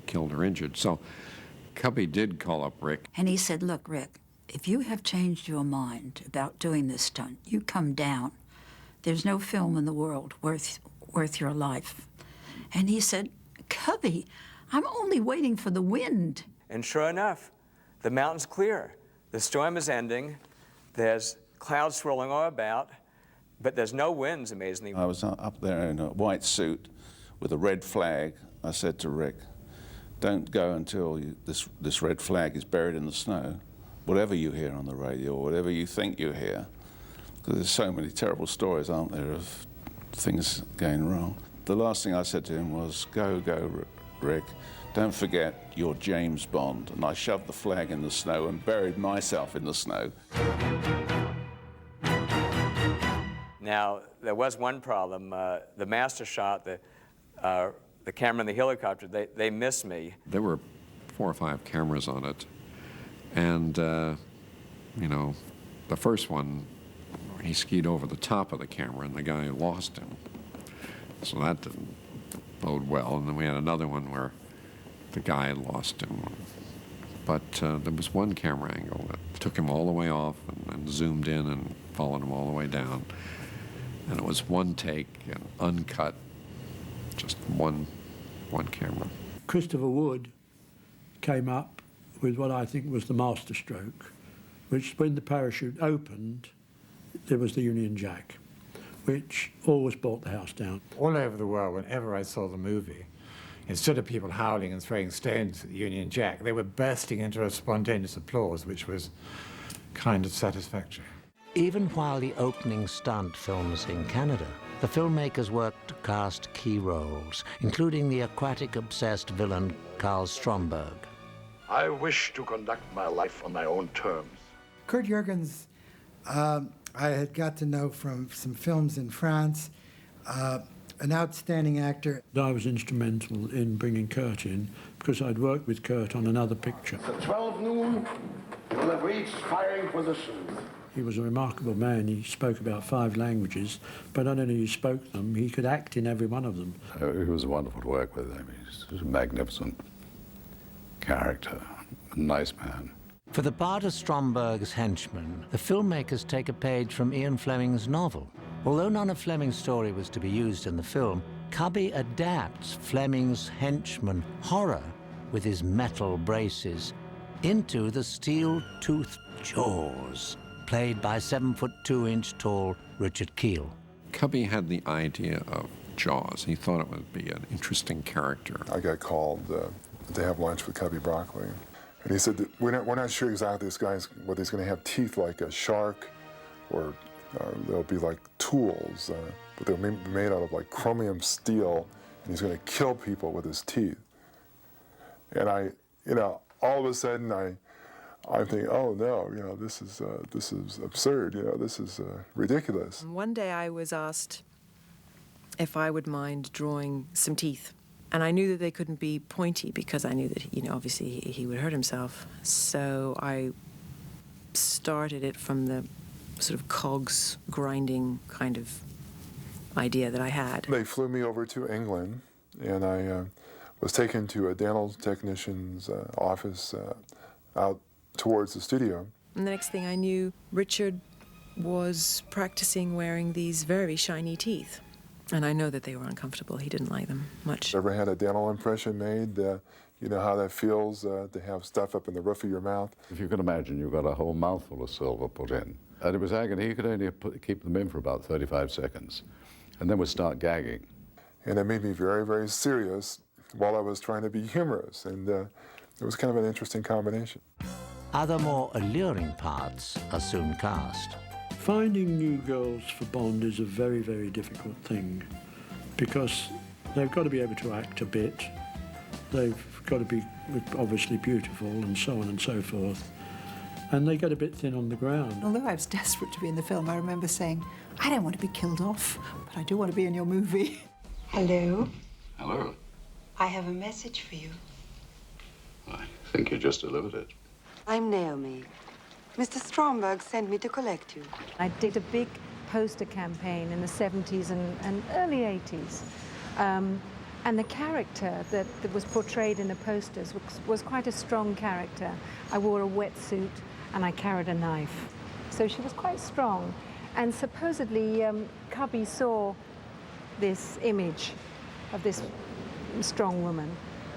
be killed or injured. So Cubby did call up Rick. And he said, look, Rick, if you have changed your mind about doing this stunt, you come down. There's no film in the world worth your life. And he said, Cubby, I'm only waiting for the wind. And sure enough, the mountain's clear. The storm is ending. There's clouds swirling all about, but there's no winds, amazingly. I was up there in a white suit with a red flag. I said to Rick, don't go until this red flag is buried in the snow, whatever you hear on the radio, or whatever you think you hear. Because there's so many terrible stories, aren't there, of things going wrong. The last thing I said to him was, go, Rick. Don't forget you're James Bond. And I shoved the flag in the snow and buried myself in the snow. Now, there was one problem. The master shot, the camera and the helicopter, they missed me. There were 4 or 5 cameras on it. And, you know, the first one, he skied over the top of the camera and the guy lost him. So that didn't bode well. And then we had another one where the guy lost him. But there was one camera angle that took him all the way off and zoomed in and followed him all the way down. And it was one take and uncut, just one camera. Christopher Wood came up with what I think was the masterstroke, which when the parachute opened, there was the Union Jack, which always brought the house down. All over the world, whenever I saw the movie, instead of people howling and throwing stones at the Union Jack, they were bursting into a spontaneous applause, which was kind of satisfactory. Even while the opening stunt films in Canada, the filmmakers worked to cast key roles, including the aquatic-obsessed villain Karl Stromberg. I wish to conduct my life on my own terms. Kurt Jürgens, I had got to know from some films in France, an outstanding actor. I was instrumental in bringing Kurt in because I'd worked with Kurt on another picture. At 12 noon, you'll have reached firing positions. He was a remarkable man. He spoke about 5 languages, but not only he spoke them, he could act in every one of them. He was wonderful to work with. I mean, he was a magnificent character, a nice man. For the part of Stromberg's henchman, the filmmakers take a page from Ian Fleming's novel. Although none of Fleming's story was to be used in the film, Cubby adapts Fleming's henchman horror with his metal braces into the steel-toothed jaws, played by 7'2" tall Richard Kiel. Cubby had the idea of Jaws. He thought it would be an interesting character. I got called to have lunch with Cubby Broccoli. And he said that we're not sure exactly whether he's going to have teeth like a shark or they'll be like tools, but they'll be made out of like chromium steel, and he's going to kill people with his teeth. And all of a sudden I'm thinking, oh no, this is absurd, this is ridiculous. One day I was asked if I would mind drawing some teeth. And I knew that they couldn't be pointy because I knew that, obviously he would hurt himself. So I started it from the sort of cogs grinding kind of idea that I had. They flew me over to England, and I was taken to a dental technician's office out towards the studio. And the next thing I knew, Richard was practicing wearing these very shiny teeth. And I know that they were uncomfortable. He didn't like them much. Ever had a dental impression made? You know how that feels to have stuff up in the roof of your mouth? If you can imagine, you've got a whole mouthful of silver put in. And it was agony. He could only keep them in for about 35 seconds, and then would start gagging. And it made me very, very serious while I was trying to be humorous. And it was kind of an interesting combination. Other more alluring parts are soon cast. Finding new girls for Bond is a very, very difficult thing because they've got to be able to act a bit, they've got to be obviously beautiful and so on and so forth, and they get a bit thin on the ground. Although I was desperate to be in the film, I remember saying, I don't want to be killed off, but I do want to be in your movie. Hello? Hello. I have a message for you. I think you just delivered it. I'm Naomi. Mr. Stromberg sent me to collect you. I did a big poster campaign in the 70s and early 80s And the character that was portrayed in the posters was quite a strong character. I wore a wetsuit and I carried a knife. So she was quite strong. And supposedly Cubby saw this image of this strong woman.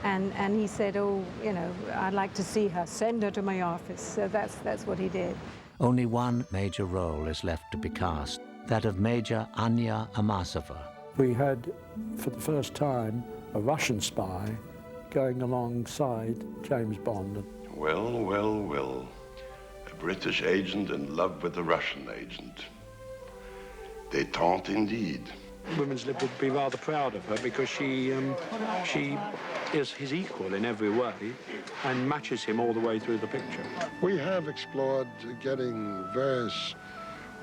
And he said, oh, you know, I'd like to see her, send her to my office. So that's what he did. Only one major role is left to be cast, that of Major Anya Amasova. We had, for the first time, a Russian spy going alongside James Bond. Well, well, well. A British agent in love with a Russian agent. Détente indeed. Women's Lib would be rather proud of her because she is his equal in every way and matches him all the way through the picture. We have explored getting various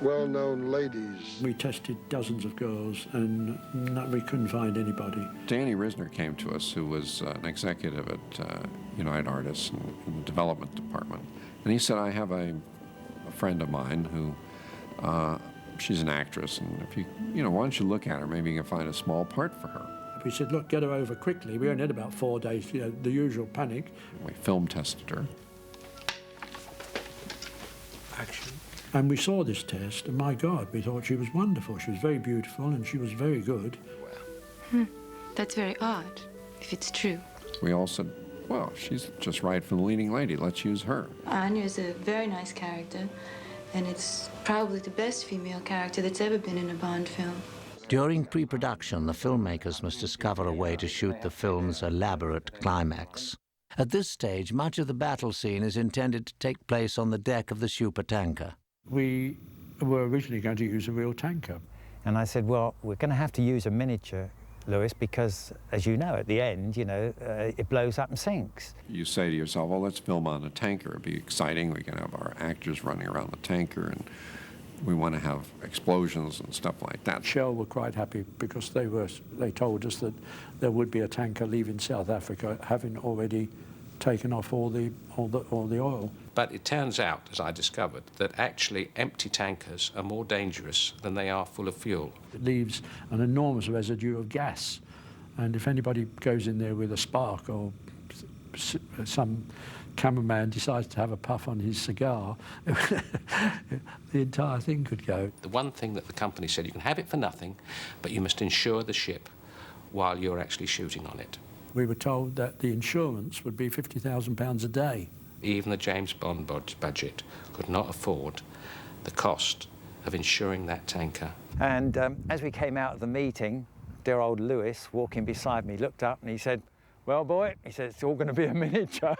well-known ladies. We tested dozens of girls and we couldn't find anybody. Danny Risner came to us, who was an executive at United Artists in the development department. And he said, I have a friend of mine who, she's an actress, and if you know, why don't you look at her, maybe you can find a small part for her. We said, look, get her over quickly. We only had about 4 days, you know, the usual panic. We film tested her. Action. And we saw this test, and my God, we thought she was wonderful. She was very beautiful, and she was very good. That's very odd, if it's true. We all said, well, she's just right for the leading lady. Let's use her. Anya is a very nice character, and it's probably the best female character that's ever been in a Bond film. During pre-production, the filmmakers must discover a way to shoot the film's elaborate climax. At this stage, much of the battle scene is intended to take place on the deck of the supertanker. We were originally going to use a real tanker. And I said, well, we're going to have to use a miniature, Lewis, because, as you know, at the end, you know, it blows up and sinks. You say to yourself, well, let's film on a tanker. It'd be exciting. We can have our actors running around the tanker, and we want to have explosions and stuff like that. Shell were quite happy because they told us that there would be a tanker leaving South Africa, having already taken off all the oil. But it turns out, as I discovered, that actually empty tankers are more dangerous than they are full of fuel. It leaves an enormous residue of gas, and if anybody goes in there with a spark, or some cameraman decides to have a puff on his cigar, the entire thing could go. The one thing that the company said, you can have it for nothing, but you must insure the ship while you're actually shooting on it. We were told that the insurance would be £50,000 a day. Even the James Bond budget could not afford the cost of insuring that tanker. And as we came out of the meeting, dear old Lewis, walking beside me, looked up and he said, well, boy, he said, it's all going to be a miniature.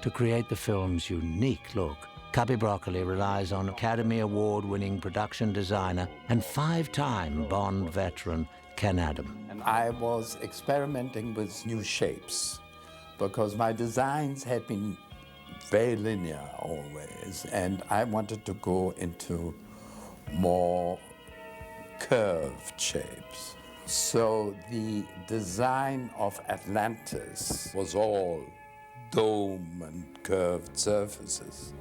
To create the film's unique look, Cubby Broccoli relies on Academy Award-winning production designer and 5-time Bond veteran Ken Adam. I was experimenting with new shapes because my designs had been very linear always, and I wanted to go into more curved shapes. So the design of Atlantis was all dome and curved surfaces.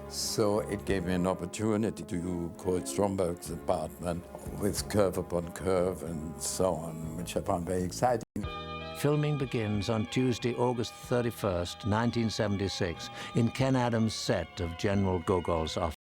So it gave me an opportunity to do Cold Stromberg's apartment with curve upon curve and so on, which I found very exciting. Filming begins on Tuesday, August 31st, 1976, in Ken Adams' set of General Gogol's office.